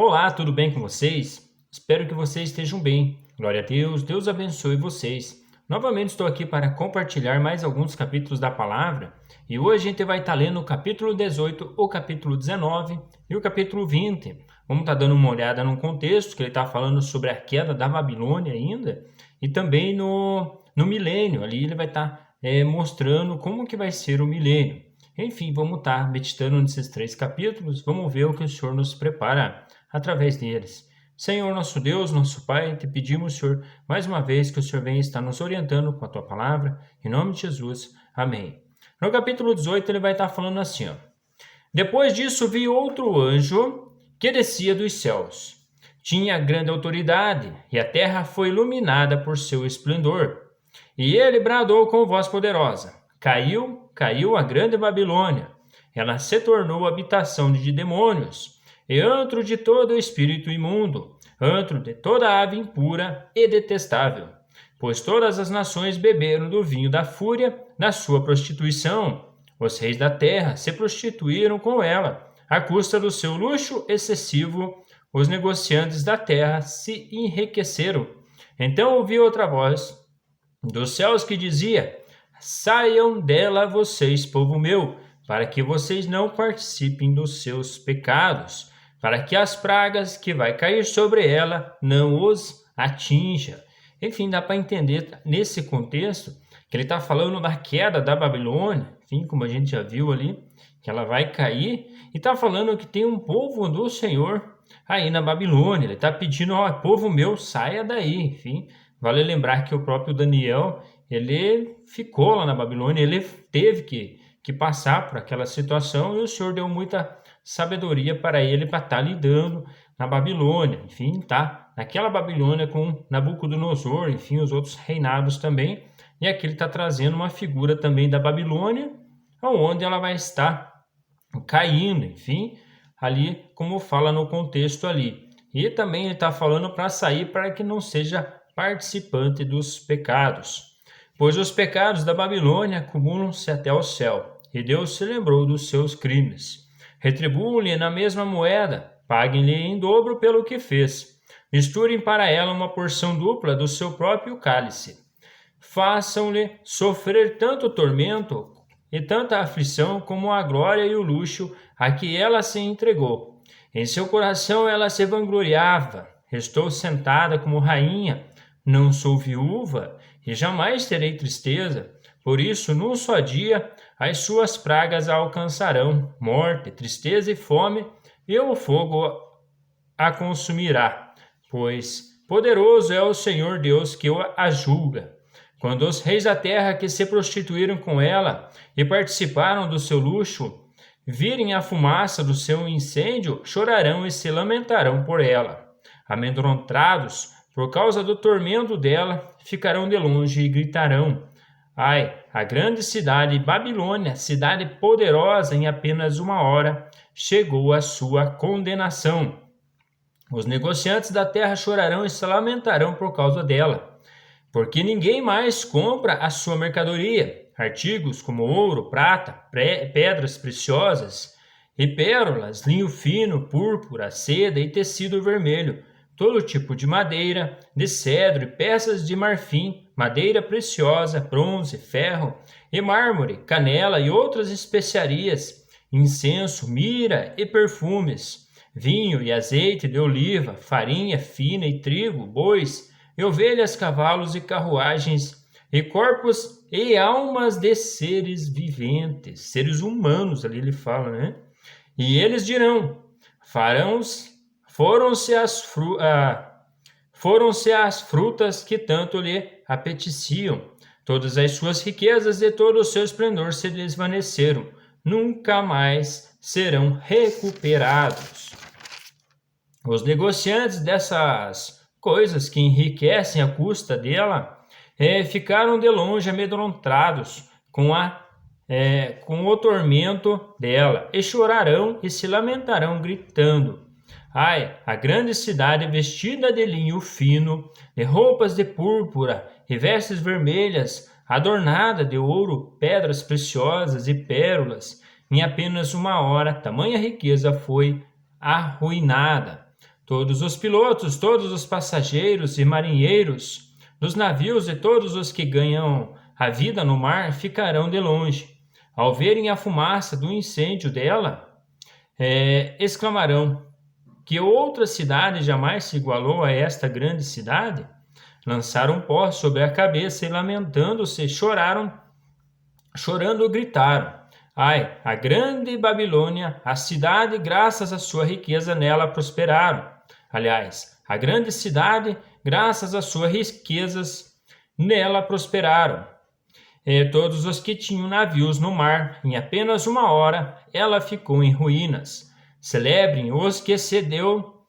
Olá, tudo bem com vocês? Espero que vocês estejam bem. Glória a Deus, Deus abençoe vocês. Novamente estou aqui para compartilhar mais alguns capítulos da palavra e hoje a gente vai estar lendo o capítulo 18, o capítulo 19 e o capítulo 20. Vamos estar dando uma olhada no contexto que ele está falando sobre a queda da Babilônia ainda e também no milênio. Ali ele vai estar mostrando como que vai ser o milênio. Enfim, vamos estar meditando nesses 3 capítulos, vamos ver o que o Senhor nos prepara através deles. Senhor, nosso Deus, nosso Pai, te pedimos, Senhor, mais uma vez que o Senhor venha estar nos orientando com a Tua palavra, em nome de Jesus. Amém. No capítulo 18, ele vai estar falando assim, ó. Depois disso, vi outro anjo que descia dos céus. Tinha grande autoridade, e a terra foi iluminada por seu esplendor. E ele bradou com voz poderosa. Caiu a grande Babilônia. Ela se tornou habitação de demônios, e antro de todo espírito imundo, antro de toda ave impura e detestável. Pois todas as nações beberam do vinho da fúria da sua prostituição. Os reis da terra se prostituíram com ela, à custa do seu luxo excessivo. Os negociantes da terra se enriqueceram. Então ouvi outra voz dos céus que dizia: saiam dela vocês, povo meu, para que vocês não participem dos seus pecados, para que as pragas que vai cair sobre ela não os atinja. Enfim, dá para entender nesse contexto que ele está falando da queda da Babilônia, enfim, como a gente já viu ali, que ela vai cair, e está falando que tem um povo do Senhor aí na Babilônia. Ele está pedindo: ó, povo meu, saia daí. Enfim, vale lembrar que o próprio Daniel, ele ficou lá na Babilônia, ele teve que passar por aquela situação e o Senhor deu muita sabedoria para ele para estar lidando na Babilônia. Enfim, tá naquela Babilônia com Nabucodonosor, enfim, os outros reinados também. E aqui ele está trazendo uma figura também da Babilônia, onde ela vai estar caindo, enfim, ali como fala no contexto ali. E também ele está falando para sair para que não seja participante dos pecados. Pois os pecados da Babilônia acumulam-se até o céu, e Deus se lembrou dos seus crimes. Retribuam-lhe na mesma moeda, paguem-lhe em dobro pelo que fez. Misturem para ela uma porção dupla do seu próprio cálice. Façam-lhe sofrer tanto tormento e tanta aflição como a glória e o luxo a que ela se entregou. Em seu coração ela se vangloriava: estou sentada como rainha, não sou viúva e jamais terei tristeza. Por isso, num só dia, as suas pragas a alcançarão: morte, tristeza e fome, e o fogo a consumirá. Pois poderoso é o Senhor Deus que a julga. Quando os reis da terra que se prostituíram com ela e participaram do seu luxo virem a fumaça do seu incêndio, chorarão e se lamentarão por ela. Amedrontados por causa do tormento dela, ficarão de longe e gritarão: ai, a grande cidade Babilônia, cidade poderosa, em apenas uma hora chegou a sua condenação. Os negociantes da terra chorarão e se lamentarão por causa dela, porque ninguém mais compra a sua mercadoria, artigos como ouro, prata, pedras preciosas e pérolas, linho fino, púrpura, seda e tecido vermelho, todo tipo de madeira, de cedro e peças de marfim, madeira preciosa, bronze, ferro e mármore, canela e outras especiarias, incenso, mirra e perfumes, vinho e azeite de oliva, farinha fina e trigo, bois e ovelhas, cavalos e carruagens, e corpos e almas de seres viventes, seres humanos, ali ele fala, né? E eles dirão: foram-se as frutas que tanto lhe apeteciam, todas as suas riquezas e todo o seu esplendor se desvaneceram, nunca mais serão recuperados. Os negociantes dessas coisas que enriquecem à custa dela ficaram de longe amedrontados com o tormento dela, e chorarão e se lamentarão, gritando: ai, a grande cidade vestida de linho fino, de roupas de púrpura e vestes vermelhas, adornada de ouro, pedras preciosas e pérolas, em apenas uma hora tamanha riqueza foi arruinada. Todos os pilotos, todos os passageiros e marinheiros dos navios e todos os que ganham a vida no mar ficarão de longe. Ao verem a fumaça do incêndio dela, exclamarão: que outra cidade jamais se igualou a esta grande cidade? Lançaram pó sobre a cabeça e, lamentando-se, chorando, gritaram: ai, a grande Babilônia, a cidade, graças à sua riqueza, nela prosperaram. Aliás, a grande cidade, graças às suas riquezas, nela prosperaram. Todos os que tinham navios no mar, em apenas 1 hora, ela ficou em ruínas. Celebrem os que cedeu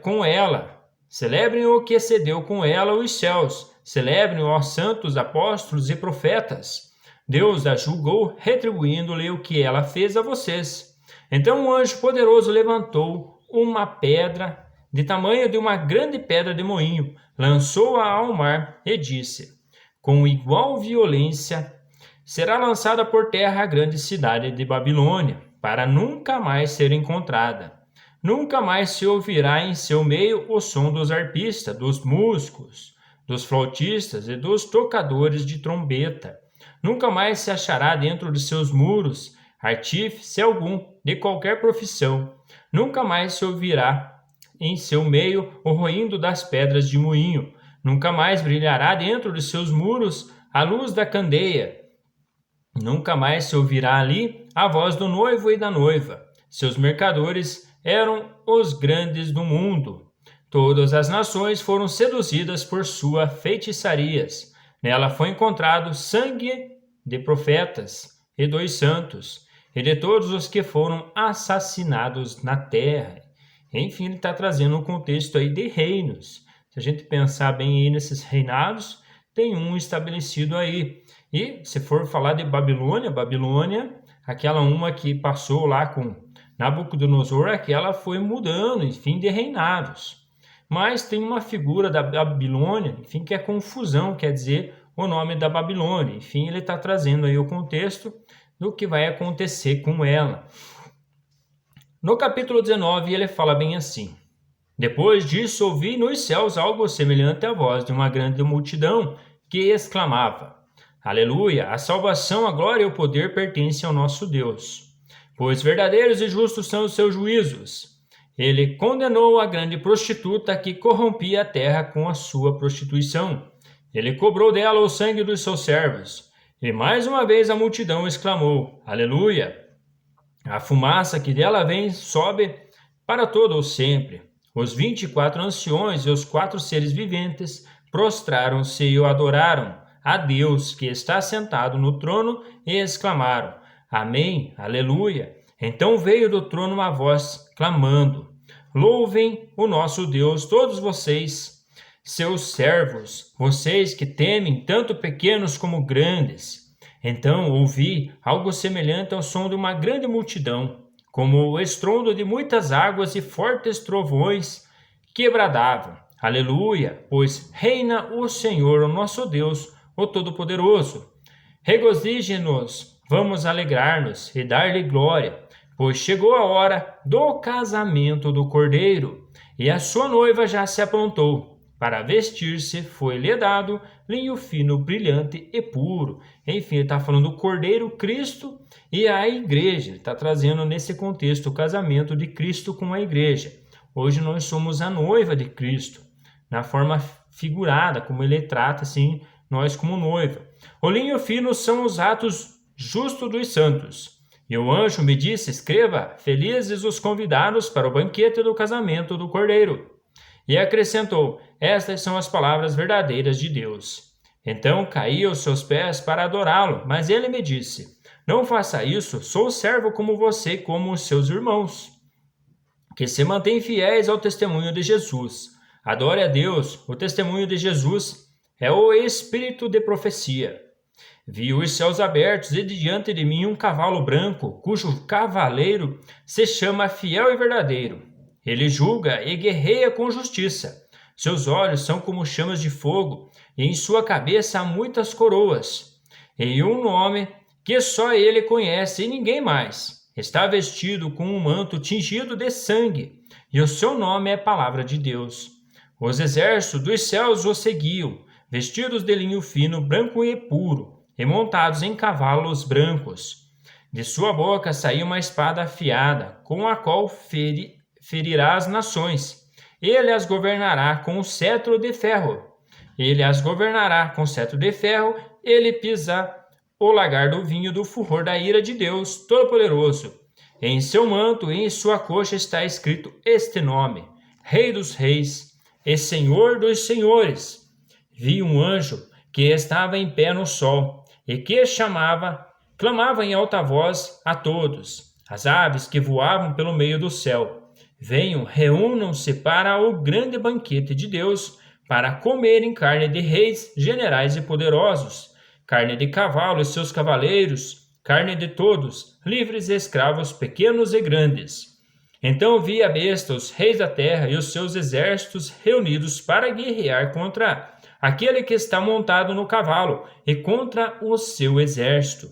com ela. Celebrem o que cedeu com ela os céus. Celebrem os santos apóstolos e profetas. Deus a julgou, retribuindo-lhe o que ela fez a vocês. Então um anjo poderoso levantou uma pedra de tamanho de uma grande pedra de moinho, lançou-a ao mar e disse: com igual violência será lançada por terra a grande cidade de Babilônia, para nunca mais ser encontrada. Nunca mais se ouvirá em seu meio o som dos arpistas, dos músicos, dos flautistas e dos tocadores de trombeta. Nunca mais se achará dentro de seus muros artífice algum de qualquer profissão. Nunca mais se ouvirá em seu meio o ruído das pedras de moinho. Nunca mais brilhará dentro de seus muros a luz da candeia. Nunca mais se ouvirá ali a voz do noivo e da noiva. Seus mercadores eram os grandes do mundo. Todas as nações foram seduzidas por suas feitiçarias. Nela foi encontrado sangue de profetas e dos santos, e de todos os que foram assassinados na terra. Enfim, ele está trazendo um contexto aí de reinos. Se a gente pensar bem aí nesses reinados, tem um estabelecido aí. E se for falar de Babilônia, aquela uma que passou lá com Nabucodonosor, aquela foi mudando, enfim, de reinados. Mas tem uma figura da Babilônia, enfim, que é confusão, quer dizer, o nome da Babilônia. Enfim, ele está trazendo aí o contexto do que vai acontecer com ela. No capítulo 19, ele fala bem assim: depois disso, ouvi nos céus algo semelhante à voz de uma grande multidão que exclamava: aleluia, a salvação, a glória e o poder pertencem ao nosso Deus, pois verdadeiros e justos são os seus juízos. Ele condenou a grande prostituta que corrompia a terra com a sua prostituição. Ele cobrou dela o sangue dos seus servos. E mais uma vez a multidão exclamou: aleluia! A fumaça que dela vem sobe para todo o sempre. Os 24 anciões e os 4 seres viventes prostraram-se e o adoraram a Deus que está sentado no trono e exclamaram: amém, aleluia! Então veio do trono uma voz clamando: louvem o nosso Deus, todos vocês, seus servos, vocês que temem, tanto pequenos como grandes. Então ouvi algo semelhante ao som de uma grande multidão, como o estrondo de muitas águas e fortes trovões que bradavam: aleluia, pois reina o Senhor, o nosso Deus, o Todo-Poderoso. Regozije-nos, vamos alegrar-nos e dar-lhe glória, pois chegou a hora do casamento do Cordeiro, e a sua noiva já se aprontou. Para vestir-se foi-lhe dado linho fino, brilhante e puro. Enfim, ele está falando do Cordeiro, Cristo e a igreja. Ele está trazendo nesse contexto o casamento de Cristo com a igreja. Hoje nós somos a noiva de Cristo, na forma figurada, como ele trata assim, nós como noiva. O linho fino são os atos justos dos santos. E o anjo me disse: escreva, felizes os convidados para o banquete do casamento do Cordeiro. E acrescentou: estas são as palavras verdadeiras de Deus. Então caí aos seus pés para adorá-lo, mas ele me disse: não faça isso, sou servo como você, como os seus irmãos, que se mantêm fiéis ao testemunho de Jesus. Adore a Deus, o testemunho de Jesus é o espírito de profecia. Vi os céus abertos e diante de mim um cavalo branco, cujo cavaleiro se chama Fiel e Verdadeiro. Ele julga e guerreia com justiça. Seus olhos são como chamas de fogo, e em sua cabeça há muitas coroas. E um nome que só ele conhece e ninguém mais. Está vestido com um manto tingido de sangue, e o seu nome é palavra de Deus. Os exércitos dos céus o seguiam, vestidos de linho fino, branco e puro, e montados em cavalos brancos. De sua boca saiu uma espada afiada, com a qual ferirá as nações. Ele as governará com o cetro de ferro. Ele as governará com o cetro de ferro, ele pisa o lagar do vinho do furor da ira de Deus Todo-Poderoso. Em seu manto e em sua coxa está escrito este nome: Rei dos Reis e Senhor dos Senhores. Vi um anjo que estava em pé no sol e que clamava em alta voz a todos, as aves que voavam pelo meio do céu: venham, reúnam-se para o grande banquete de Deus, para comerem carne de reis, generais e poderosos, carne de cavalo e seus cavaleiros, carne de todos, livres e escravos, pequenos e grandes. Então vi a besta, os reis da terra e os seus exércitos reunidos para guerrear contra aquele que está montado no cavalo e contra o seu exército.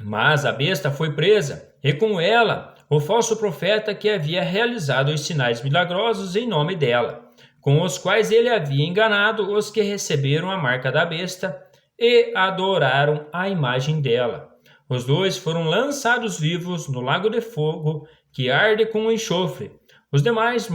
Mas a besta foi presa, e com ela o falso profeta que havia realizado os sinais milagrosos em nome dela, com os quais ele havia enganado os que receberam a marca da besta e adoraram a imagem dela. Os dois foram lançados vivos no lago de fogo que arde com enxofre. Os demais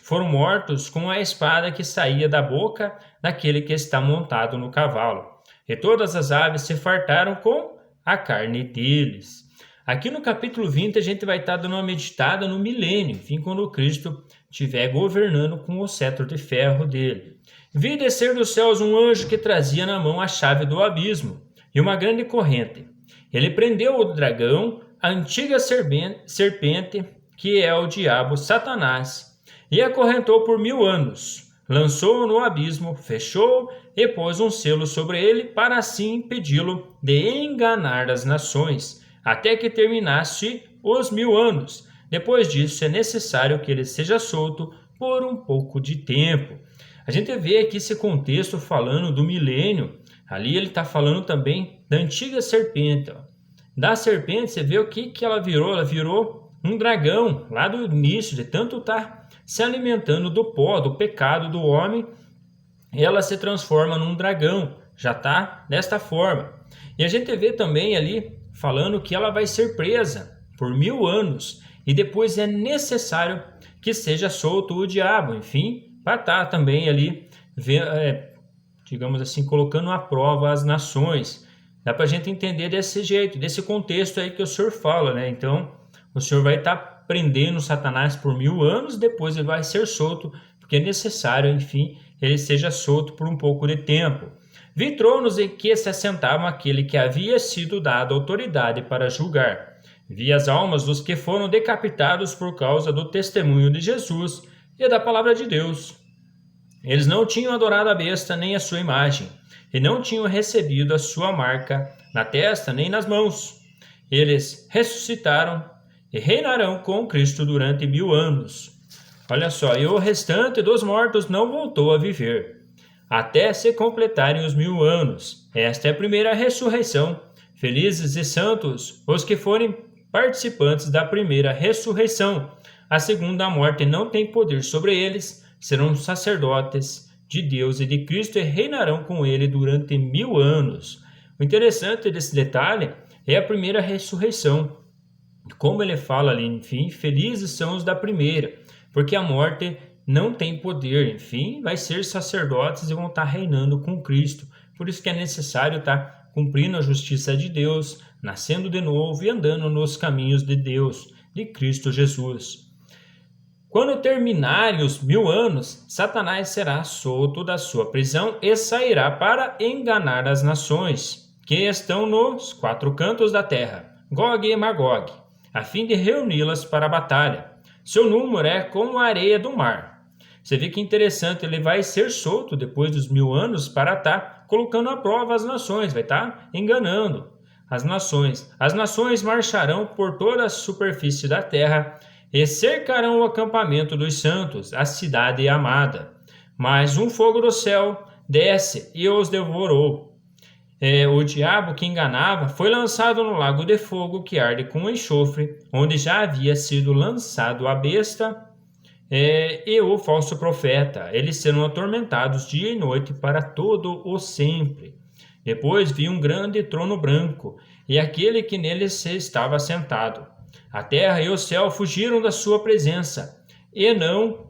foram mortos com a espada que saía da boca daquele que está montado no cavalo. E todas as aves se fartaram com a carne deles. Aqui no capítulo 20 a gente vai estar dando uma meditada no milênio, enfim, quando Cristo estiver governando com o cetro de ferro dele. Vi descer dos céus um anjo que trazia na mão a chave do abismo e uma grande corrente. Ele prendeu o dragão, a antiga serpente, que é o diabo Satanás, e acorrentou por 1000 anos. Lançou-o no abismo, fechou e pôs um selo sobre ele para assim impedi-lo de enganar as nações, até que terminasse os 1000 anos. Depois disso é necessário que ele seja solto por um pouco de tempo. A gente vê aqui esse contexto falando do milênio. Ali ele está falando também da antiga serpente. Da serpente, você vê o que ela virou? Ela virou um dragão, lá do início, de tanto estar se alimentando do pó, do pecado do homem. Ela se transforma num dragão, já está desta forma. E a gente vê também ali, falando que ela vai ser presa por 1000 anos. E depois é necessário que seja solto o diabo, enfim, para estar também ali, digamos assim, colocando à prova as nações. Dá para a gente entender desse jeito, desse contexto aí que o Senhor fala, né? Então, o Senhor vai estar prendendo Satanás por 1000 anos, depois ele vai ser solto, porque é necessário, enfim, ele seja solto por um pouco de tempo. Vi tronos em que se assentava aquele que havia sido dado autoridade para julgar. Vi as almas dos que foram decapitados por causa do testemunho de Jesus e da palavra de Deus. Eles não tinham adorado a besta nem a sua imagem, e não tinham recebido a sua marca na testa nem nas mãos. Eles ressuscitaram e reinarão com Cristo durante 1000 anos. Olha só, e o restante dos mortos não voltou a viver, até se completarem os 1000 anos. Esta é a primeira ressurreição. Felizes e santos os que forem participantes da primeira ressurreição. A segunda morte não tem poder sobre eles, serão sacerdotes de Deus e de Cristo e reinarão com ele durante 1000 anos. O interessante desse detalhe é a primeira ressurreição. Como ele fala ali, enfim, felizes são os da primeira, porque a morte não tem poder, enfim, vai ser sacerdotes e vão estar reinando com Cristo. Por isso que é necessário estar cumprindo a justiça de Deus, nascendo de novo e andando nos caminhos de Deus, de Cristo Jesus. Quando terminarem os 1000 anos, Satanás será solto da sua prisão e sairá para enganar as nações que estão nos 4 cantos da terra, Gog e Magog, a fim de reuni-las para a batalha. Seu número é como a areia do mar. Você vê que interessante, ele vai ser solto depois dos 1000 anos para estar colocando à prova as nações, vai estar enganando as nações. As nações marcharão por toda a superfície da terra e cercarão o acampamento dos santos, a cidade amada. Mas um fogo do céu desce e os devorou. O diabo que enganava foi lançado no lago de fogo que arde com enxofre, onde já havia sido lançado a besta e o falso profeta. Eles serão atormentados dia e noite para todo o sempre. Depois vi um grande trono branco, e aquele que nele se estava sentado. A terra e o céu fugiram da sua presença, e não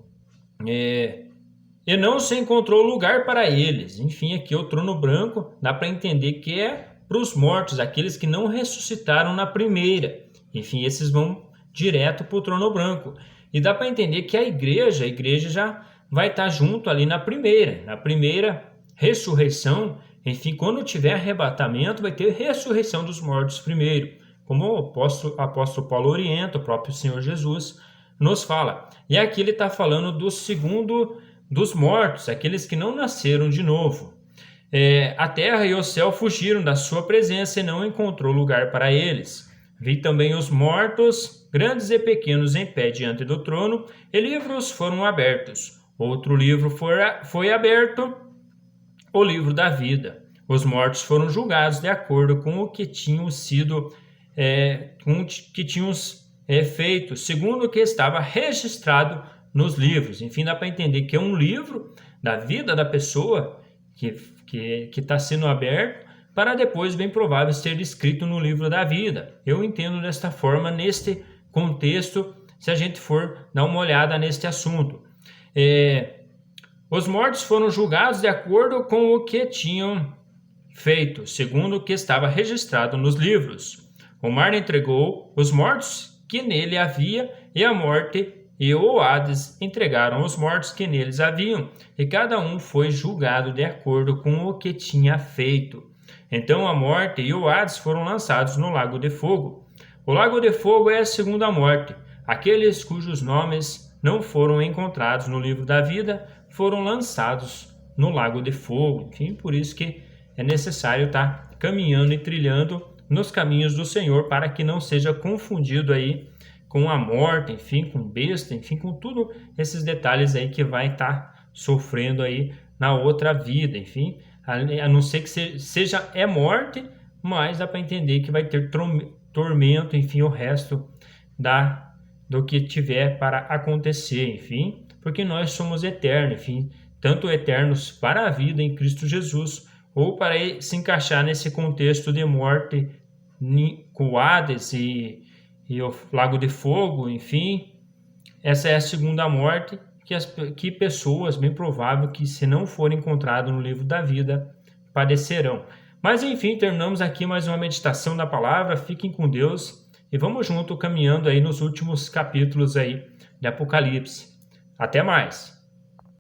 se encontrou lugar para eles. Enfim, aqui o trono branco dá para entender que é para os mortos, aqueles que não ressuscitaram na primeira. Enfim, esses vão direto para o trono branco. E dá para entender que a igreja já vai estar junto ali na primeira ressurreição. Enfim, quando tiver arrebatamento, vai ter ressurreição dos mortos primeiro, como o apóstolo Paulo orienta, o próprio Senhor Jesus nos fala. E aqui ele está falando do segundo dos mortos, aqueles que não nasceram de novo. A terra e o céu fugiram da sua presença e não encontrou lugar para eles. Vi também os mortos, grandes e pequenos, em pé diante do trono, e livros foram abertos. Outro livro foi aberto, o livro da vida. Os mortos foram julgados de acordo com o que tinham sido feito, segundo o que estava registrado nos livros. Enfim, dá para entender que é um livro da vida da pessoa que está sendo aberto para depois, bem provável, ser escrito no livro da vida. Eu entendo desta forma, neste contexto, se a gente for dar uma olhada neste assunto. Os mortos foram julgados de acordo com o que tinham feito, segundo o que estava registrado nos livros. O mar entregou os mortos que nele havia, e a morte e o Hades entregaram os mortos que neles haviam, e cada um foi julgado de acordo com o que tinha feito. Então a morte e o Hades foram lançados no lago de fogo. O lago de fogo é a segunda morte. Aqueles cujos nomes não foram encontrados no livro da vida foram lançados no lago de fogo. Enfim, por isso que é necessário estar caminhando e trilhando nos caminhos do Senhor, para que não seja confundido aí com a morte, enfim, com besta, enfim, com tudo esses detalhes aí que vai estar sofrendo aí na outra vida, enfim, a não ser que seja morte, mas dá para entender que vai ter tormento, enfim, o resto do que tiver para acontecer, enfim, porque nós somos eternos, enfim, tanto eternos para a vida em Cristo Jesus, ou para se encaixar nesse contexto de morte com o Hades e o lago de fogo, enfim, essa é a segunda morte que pessoas, bem provável que se não forem encontradas no livro da vida, padecerão. Mas enfim, terminamos aqui mais uma meditação da palavra. Fiquem com Deus e vamos junto caminhando aí nos últimos capítulos aí de Apocalipse. Até mais!